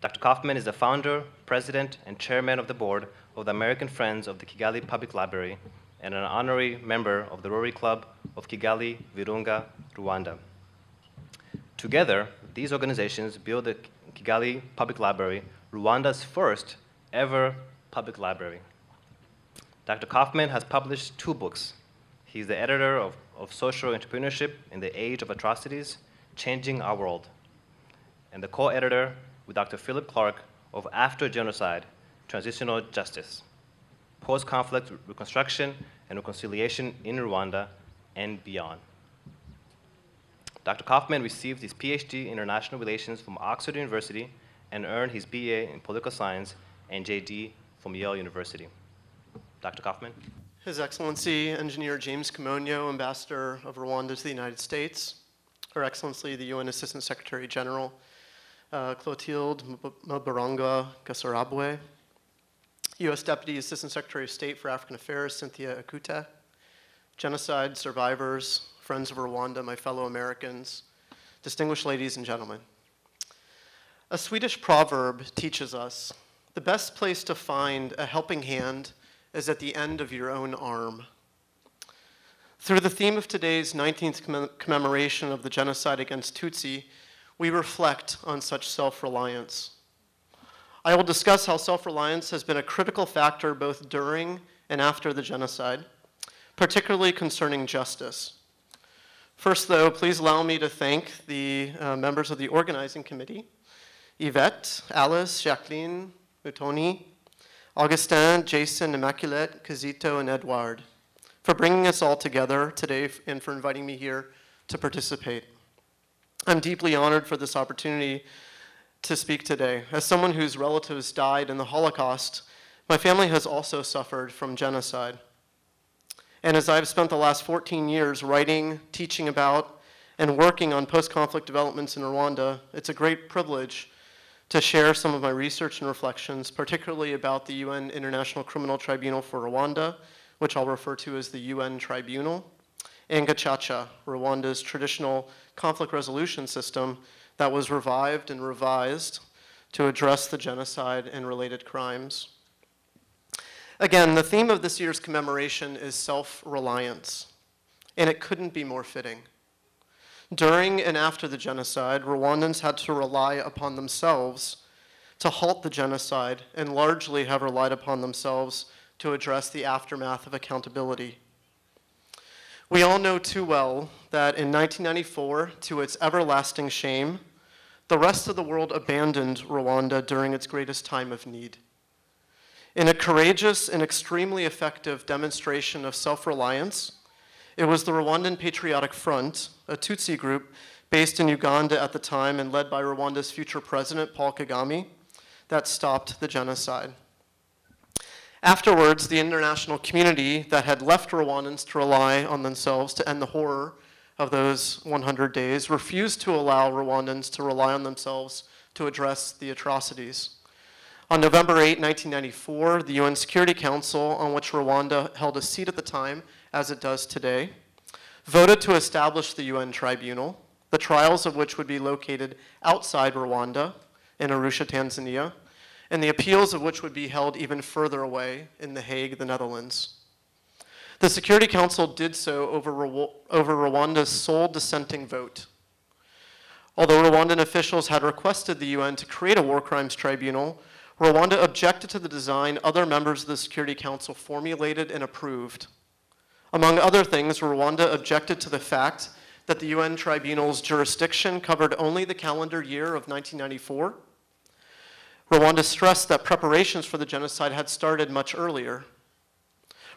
Dr. Kaufman is the founder, president, and chairman of the board of the American Friends of the Kigali Public Library and an honorary member of the Rotary Club of Kigali, Virunga, Rwanda. Together, these organizations build the Kigali Public Library, Rwanda's first ever public library. Dr. Kaufman has published 2 books. He's the editor of Social Entrepreneurship in the Age of Atrocities, Changing Our World, and the co-editor with Dr. Philip Clark of After Genocide, Transitional Justice, Post-Conflict Reconstruction and Reconciliation in Rwanda and Beyond. Dr. Kaufman received his PhD in International Relations from Oxford University and earned his BA in Political Science and JD from Yale University. Dr. Kaufman. His Excellency, Engineer James Kimonyo, Ambassador of Rwanda to the United States, Her Excellency, the UN Assistant Secretary General, Clotilde Mabaranga Gasarabwe, U.S. Deputy Assistant Secretary of State for African Affairs, Cynthia Akute, genocide survivors, friends of Rwanda, my fellow Americans, distinguished ladies and gentlemen. A Swedish proverb teaches us, the best place to find a helping hand is at the end of your own arm. Through the theme of today's 19th commemoration of the genocide against Tutsi, we reflect on such self-reliance. I will discuss how self-reliance has been a critical factor both during and after the genocide, particularly concerning justice. First, though, please allow me to thank the members of the organizing committee, Yvette, Alice, Jacqueline, Mutoni, Augustin, Jason, Immaculate, Kazito, and Edouard, for bringing us all together today and for inviting me here to participate. I'm deeply honored for this opportunity to speak today. As someone whose relatives died in the Holocaust, my family has also suffered from genocide. And as I've spent the last 14 years writing, teaching about, and working on post-conflict developments in Rwanda, it's a great privilege to share some of my research and reflections, particularly about the UN International Criminal Tribunal for Rwanda, which I'll refer to as the UN Tribunal, and Gacaca, Rwanda's traditional conflict resolution system that was revived and revised to address the genocide and related crimes. Again, the theme of this year's commemoration is self-reliance, and it couldn't be more fitting. During and after the genocide, Rwandans had to rely upon themselves to halt the genocide and largely have relied upon themselves to address the aftermath of accountability. We all know too well that in 1994, to its everlasting shame, the rest of the world abandoned Rwanda during its greatest time of need. In a courageous and extremely effective demonstration of self-reliance, it was the Rwandan Patriotic Front, a Tutsi group based in Uganda at the time and led by Rwanda's future president, Paul Kagame, that stopped the genocide. Afterwards, the international community that had left Rwandans to rely on themselves to end the horror of those 100 days refused to allow Rwandans to rely on themselves to address the atrocities. On November 8, 1994, the UN Security Council, on which Rwanda held a seat at the time, as it does today, voted to establish the UN Tribunal, the trials of which would be located outside Rwanda in Arusha, Tanzania, and the appeals of which would be held even further away in The Hague, the Netherlands. The Security Council did so over Rwanda's sole dissenting vote. Although Rwandan officials had requested the UN to create a war crimes tribunal, Rwanda objected to the design other members of the Security Council formulated and approved. Among other things, Rwanda objected to the fact that the UN Tribunal's jurisdiction covered only the calendar year of 1994. Rwanda stressed that preparations for the genocide had started much earlier.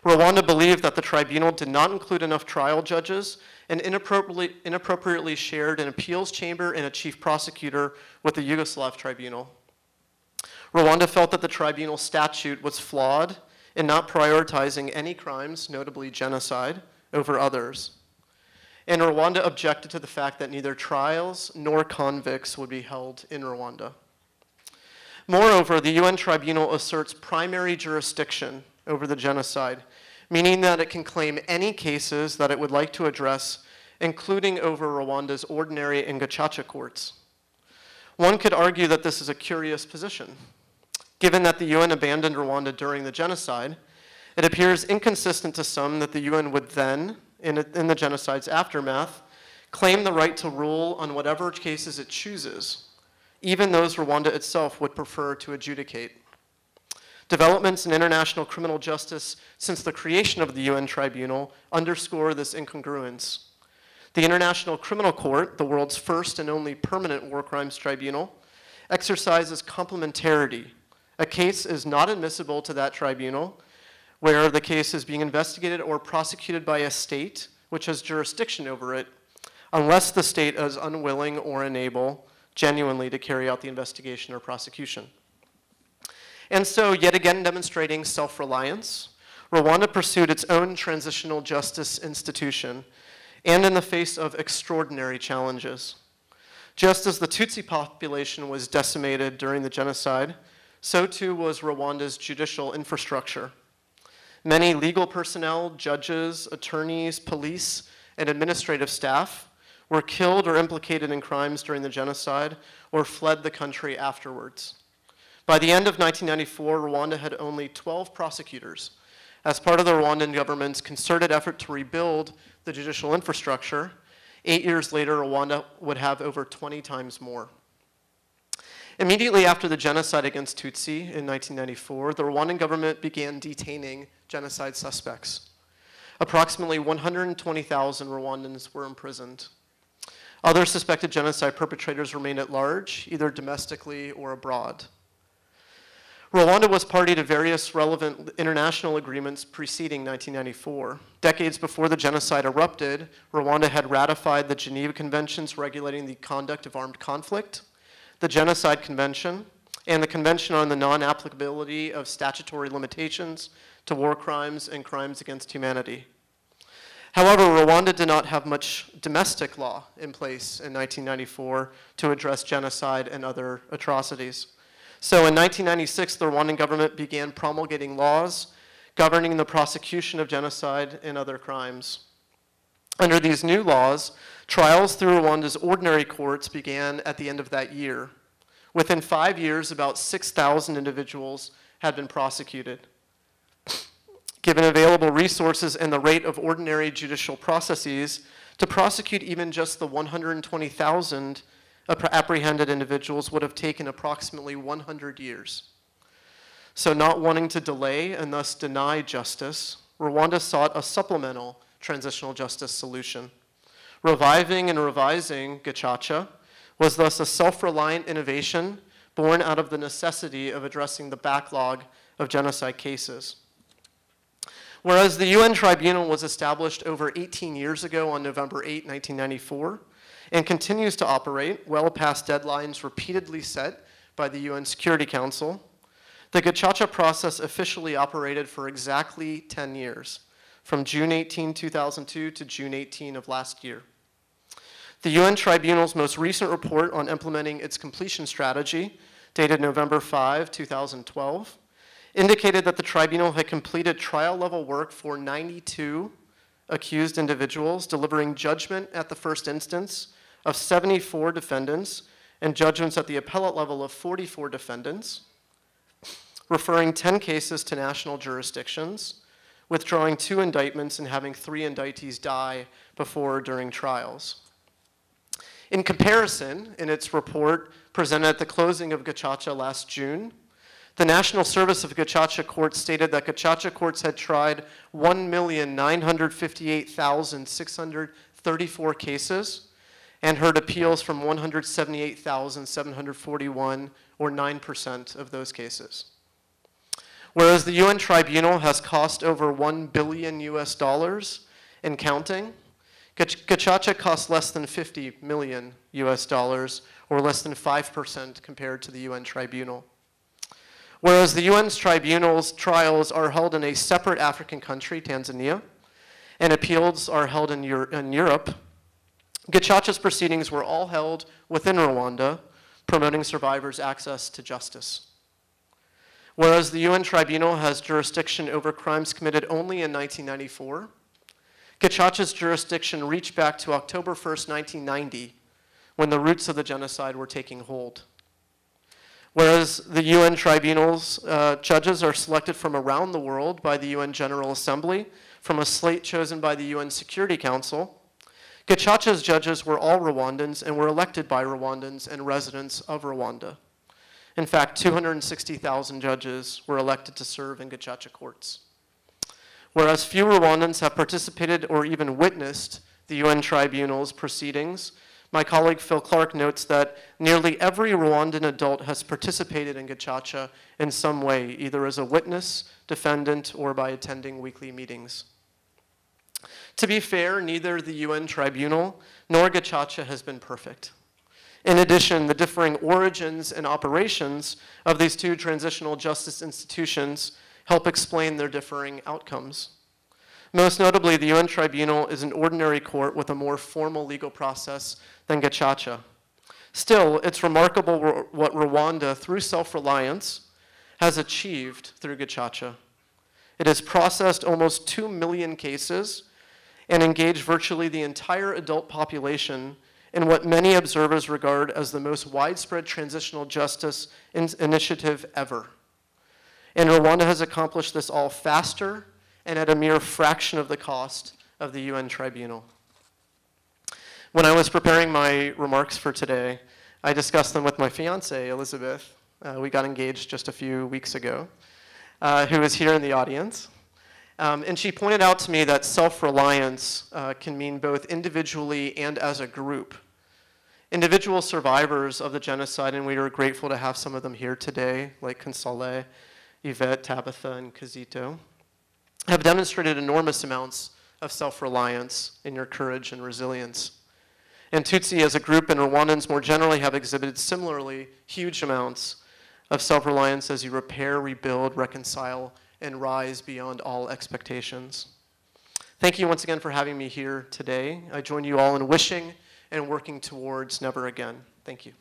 Rwanda believed that the tribunal did not include enough trial judges and inappropriately shared an appeals chamber and a chief prosecutor with the Yugoslav tribunal. Rwanda felt that the tribunal statute was flawed in not prioritizing any crimes, notably genocide, over others. And Rwanda objected to the fact that neither trials nor convicts would be held in Rwanda. Moreover, the UN Tribunal asserts primary jurisdiction over the genocide, meaning that it can claim any cases that it would like to address, including over Rwanda's ordinary and Gacaca courts. One could argue that this is a curious position. Given that the UN abandoned Rwanda during the genocide, it appears inconsistent to some that the UN would then, in the genocide's aftermath, claim the right to rule on whatever cases it chooses, even those Rwanda itself would prefer to adjudicate. Developments in international criminal justice since the creation of the UN Tribunal underscore this incongruence. The International Criminal Court, the world's first and only permanent war crimes tribunal, exercises complementarity. A case is not admissible to that tribunal where the case is being investigated or prosecuted by a state which has jurisdiction over it, unless the state is unwilling or unable genuinely to carry out the investigation or prosecution. And so, yet again demonstrating self-reliance, Rwanda pursued its own transitional justice institution, and in the face of extraordinary challenges. Just as the Tutsi population was decimated during the genocide, so too was Rwanda's judicial infrastructure. Many legal personnel, judges, attorneys, police, and administrative staff were killed or implicated in crimes during the genocide or fled the country afterwards. By the end of 1994, Rwanda had only 12 prosecutors as part of the Rwandan government's concerted effort to rebuild the judicial infrastructure. 8 years later, Rwanda would have over 20 times more. Immediately after the genocide against Tutsi in 1994, the Rwandan government began detaining genocide suspects. Approximately 120,000 Rwandans were imprisoned. Other suspected genocide perpetrators remained at large, either domestically or abroad. Rwanda was party to various relevant international agreements preceding 1994. Decades before the genocide erupted, Rwanda had ratified the Geneva Conventions regulating the conduct of armed conflict, the Genocide Convention, and the Convention on the Non-Applicability of Statutory Limitations to War Crimes and Crimes Against Humanity. However, Rwanda did not have much domestic law in place in 1994 to address genocide and other atrocities. So in 1996, the Rwandan government began promulgating laws governing the prosecution of genocide and other crimes. Under these new laws, trials through Rwanda's ordinary courts began at the end of that year. Within 5 years, about 6,000 individuals had been prosecuted. Given available resources and the rate of ordinary judicial processes, to prosecute even just the 120,000 apprehended individuals would have taken approximately 100 years. So not wanting to delay and thus deny justice, Rwanda sought a supplemental transitional justice solution. Reviving and revising Gacaca was thus a self-reliant innovation born out of the necessity of addressing the backlog of genocide cases. Whereas the UN Tribunal was established over 18 years ago on November 8, 1994, and continues to operate well past deadlines repeatedly set by the UN Security Council, the Gacaca process officially operated for exactly 10 years, from June 18, 2002 to June 18 of last year. The UN Tribunal's most recent report on implementing its completion strategy, dated November 5, 2012, indicated that the tribunal had completed trial-level work for 92 accused individuals, delivering judgment at the first instance of 74 defendants and judgments at the appellate level of 44 defendants, referring 10 cases to national jurisdictions, withdrawing 2 indictments and having 3 indictees die before or during trials. In comparison, in its report presented at the closing of Gacaca last June, the National Service of Gacaca Courts stated that Gacaca courts had tried 1,958,634 cases and heard appeals from 178,741, or 9% of those cases. Whereas the UN Tribunal has cost over $1 billion and counting, Gacaca costs less than $50 million, or less than 5% compared to the UN Tribunal. Whereas the UN's tribunal's trials are held in a separate African country, Tanzania, and appeals are held in Europe, Gacaca's proceedings were all held within Rwanda, promoting survivors' access to justice. Whereas the UN Tribunal has jurisdiction over crimes committed only in 1994, Gacaca's jurisdiction reached back to October 1st, 1990, when the roots of the genocide were taking hold. Whereas the UN tribunals, judges are selected from around the world by the UN General Assembly, from a slate chosen by the UN Security Council, Gacaca's judges were all Rwandans and were elected by Rwandans and residents of Rwanda. In fact, 260,000 judges were elected to serve in Gacaca courts. Whereas few Rwandans have participated or even witnessed the UN tribunal's proceedings, my colleague Phil Clark notes that nearly every Rwandan adult has participated in Gacaca in some way, either as a witness, defendant, or by attending weekly meetings. To be fair, neither the UN tribunal nor Gacaca has been perfect. In addition, the differing origins and operations of these two transitional justice institutions help explain their differing outcomes. Most notably, the UN Tribunal is an ordinary court with a more formal legal process than Gacaca. Still, it's remarkable what Rwanda, through self-reliance, has achieved through Gacaca. It has processed almost 2 million cases and engaged virtually the entire adult population in what many observers regard as the most widespread transitional justice initiative ever. And Rwanda has accomplished this all faster and at a mere fraction of the cost of the UN Tribunal. When I was preparing my remarks for today, I discussed them with my fiancée, Elizabeth. We got engaged just a few weeks ago, who is here in the audience. And she pointed out to me that self-reliance can mean both individually and as a group. Individual survivors of the genocide, and we are grateful to have some of them here today, like Console, Yvette, Tabitha, and Kizito, have demonstrated enormous amounts of self-reliance in your courage and resilience. And Tutsi as a group and Rwandans more generally have exhibited similarly huge amounts of self-reliance as you repair, rebuild, reconcile, and rise beyond all expectations. Thank you once again for having me here today. I join you all in wishing and working towards never again. Thank you.